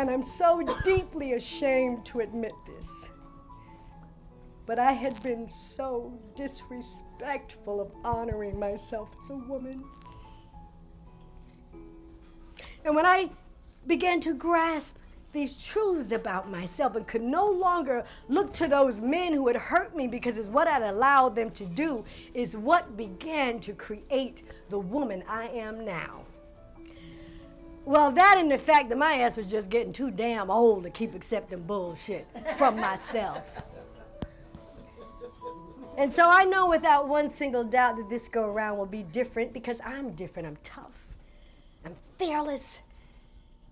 And I'm so deeply ashamed to admit this. But I had been so disrespectful of honoring myself as a woman. And when I began to grasp these truths about myself and could no longer look to those men who had hurt me because it's what I'd allowed them to do, is what began to create the woman I am now. Well, that and the fact that my ass was just getting too damn old to keep accepting bullshit from myself. And so I know without one single doubt that this go around will be different, because I'm different. I'm tough. I'm fearless.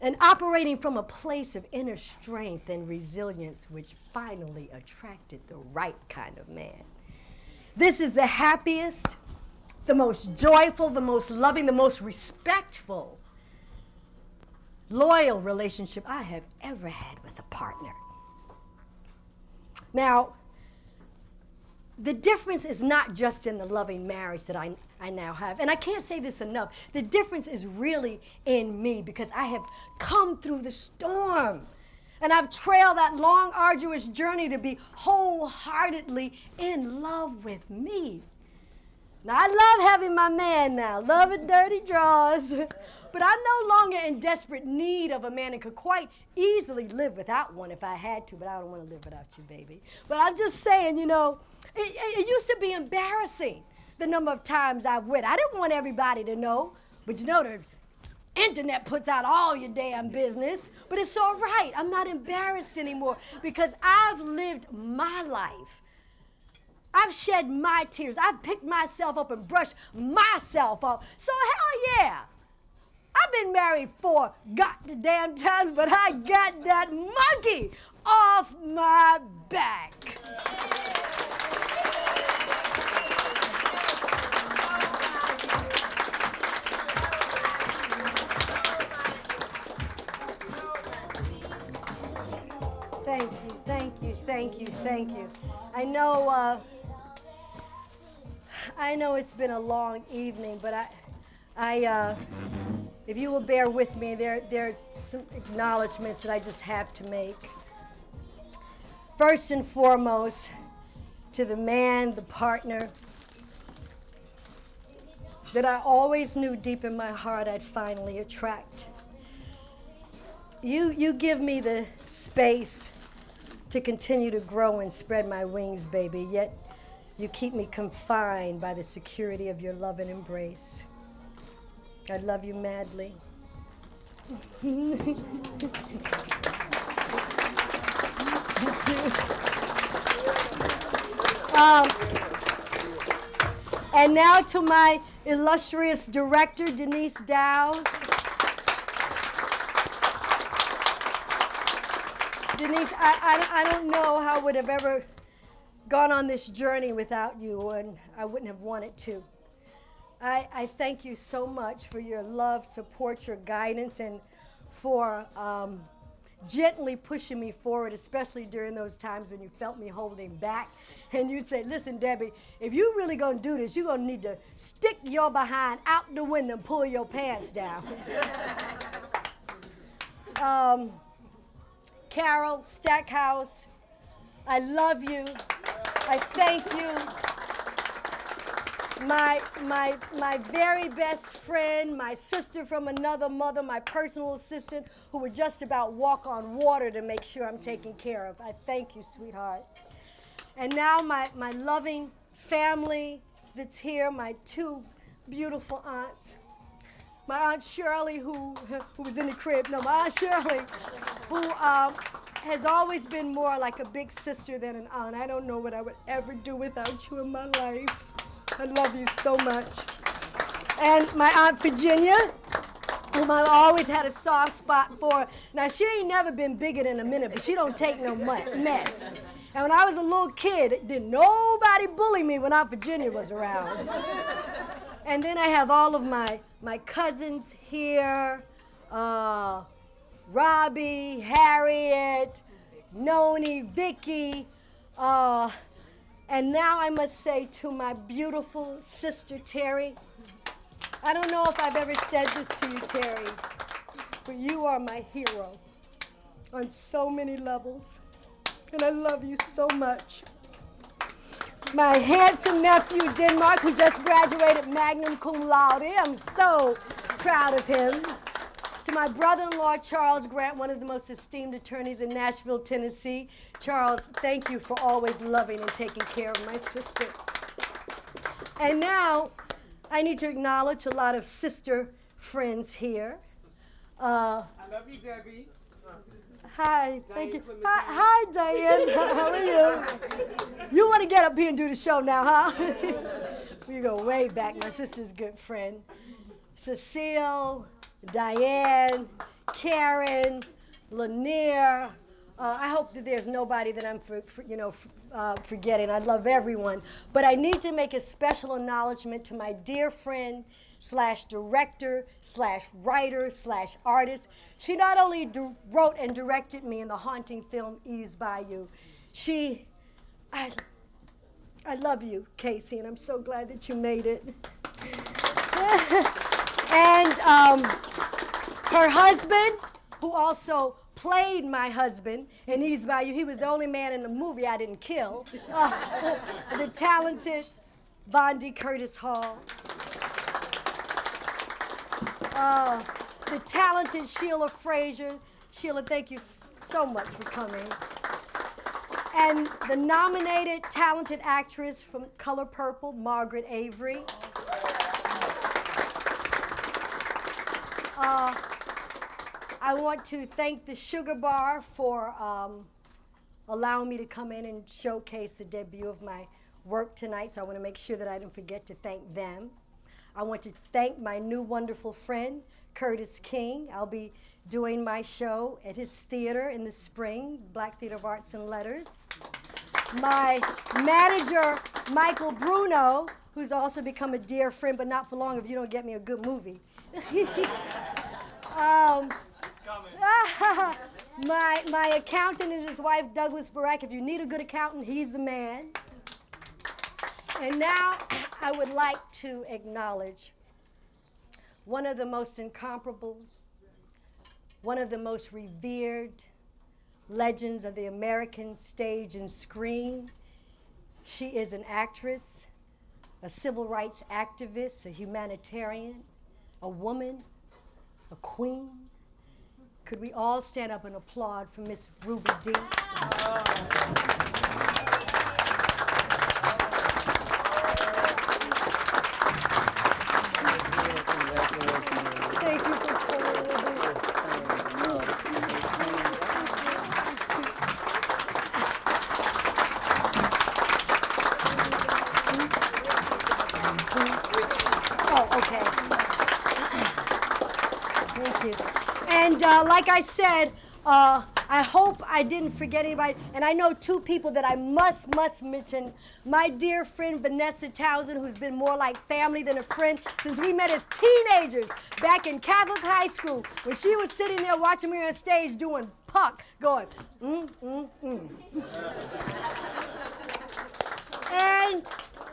And operating from a place of inner strength and resilience, which finally attracted the right kind of man. This is the happiest, the most joyful, the most loving, the most respectful, loyal relationship I have ever had with a partner. Now, the difference is not just in the loving marriage that I now have. And I can't say this enough. The difference is really in me, because I have come through the storm. And I've trailed that long, arduous journey to be wholeheartedly in love with me. Now, I love having my man now. Love and dirty draws. But I'm no longer in desperate need of a man and could quite easily live without one if I had to, but I don't want to live without you, baby. But I'm just saying, you know, it used to be embarrassing, the number of times I went. I didn't want everybody to know, but you know, the internet puts out all your damn business. But it's all right. I'm not embarrassed anymore, because I've lived my life. I've shed my tears. I've picked myself up and brushed myself off. So hell yeah. I've been married 4 goddamn times, but I got that monkey off my back. Thank you, thank you, thank you, thank you. I know it's been a long evening, but if you will bear with me, there's some acknowledgments that I just have to make. First and foremost, to the man, the partner, that I always knew deep in my heart I'd finally attract. You give me the space to continue to grow and spread my wings, baby, yet you keep me confined by the security of your love and embrace. I love you madly. And now to my illustrious director, Denise Dowes. Denise, I don't know how I would have ever gone on this journey without you, and I wouldn't have wanted to. I thank you so much for your love, support, your guidance, and for gently pushing me forward, especially during those times when you felt me holding back. And you'd say, listen, Debbie, if you're really going to do this, you're going to need to stick your behind out the window and pull your pants down. Carol Stackhouse, I love you. I thank you. My very best friend, my sister from another mother, my personal assistant, who would just about walk on water to make sure I'm taken care of. I thank you, sweetheart. And now my loving family that's here, my 2 beautiful aunts. My Aunt Shirley, who was in the crib. No, my Aunt Shirley, who has always been more like a big sister than an aunt. I don't know what I would ever do without you in my life. I love you so much. And my Aunt Virginia, whom I always had a soft spot for. Now, she ain't never been bigger than a minute, but she don't take no mess. And when I was a little kid, didn't nobody bully me when Aunt Virginia was around. And then I have all of my cousins here, Robbie, Harriet, Noni, Vicky, and now I must say to my beautiful sister, Terry, I don't know if I've ever said this to you, Terry, but you are my hero. on so many levels. And I love you so much. My handsome nephew, Denmark, who just graduated magna cum laude. I'm so proud of him. To my brother-in-law, Charles Grant, one of the most esteemed attorneys in Nashville, Tennessee. Charles, thank you for always loving and taking care of my sister. And now, I need to acknowledge a lot of sister friends here. I love you, Debbie. Hi, thank you. Hi, Diane. How are you? You want to get up here and do the show now, huh? We go way back. My sister's good friend. Cecile, Diane, Karen, Lanier. I hope that there's nobody that I'm forgetting. I love everyone. But I need to make a special acknowledgement to my dear friend / director / writer / artist. She not only wrote and directed me in the haunting film Eve's Bayou. I love you, Casey, and I'm so glad that you made it. And her husband, who also played my husband in Eve's Bayou, he was the only man in the movie I didn't kill. The talented Bondi Curtis Hall. The talented Sheila Frazier. Sheila, thank you so much for coming. And the nominated talented actress from Color Purple, Margaret Avery. I want to thank the Sugar Bar for allowing me to come in and showcase the debut of my work tonight, so I want to make sure that I don't forget to thank them. I want to thank my new wonderful friend, Curtis King. I'll be doing my show at his theater in the spring, Black Theater of Arts and Letters. My manager, Michael Bruno, who's also become a dear friend, but not for long if you don't get me a good movie. My accountant and his wife, Douglas Barak. If you need a good accountant, he's the man. And now I would like to acknowledge one of the most incomparable, one of the most revered legends of the American stage and screen. She is an actress, a civil rights activist, a humanitarian, a woman, a queen. Could we all stand up and applaud for Miss Ruby Dee? Thank you for coming, Ruby. Oh, okay. Thank you. And like I said, I hope I didn't forget anybody. And I know two people that I must mention. My dear friend Vanessa Townsend, who's been more like family than a friend since we met as teenagers back in Catholic high school, when she was sitting there watching me on stage doing Puck, going, And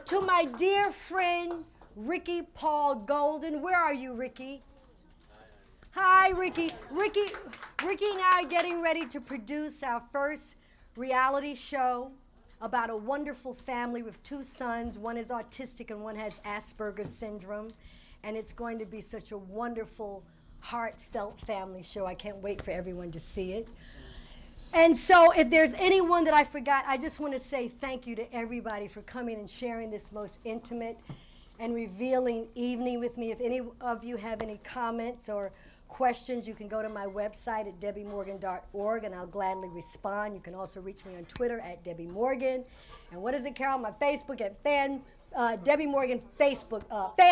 to my dear friend Ricky Paul Golden. Where are you, Ricky? Hi, Ricky. Ricky and I are getting ready to produce our first reality show about a wonderful family with two sons. One is autistic and one has Asperger's syndrome. And it's going to be such a wonderful, heartfelt family show. I can't wait for everyone to see it. And so if there's anyone that I forgot, I just want to say thank you to everybody for coming and sharing this most intimate and revealing evening with me. If any of you have any comments or questions, you can go to my website at debbymorgan.org and I'll gladly respond. You can also reach me on Twitter at Debbi Morgan. And what is it, Carol? My Facebook at Debbie Morgan Facebook.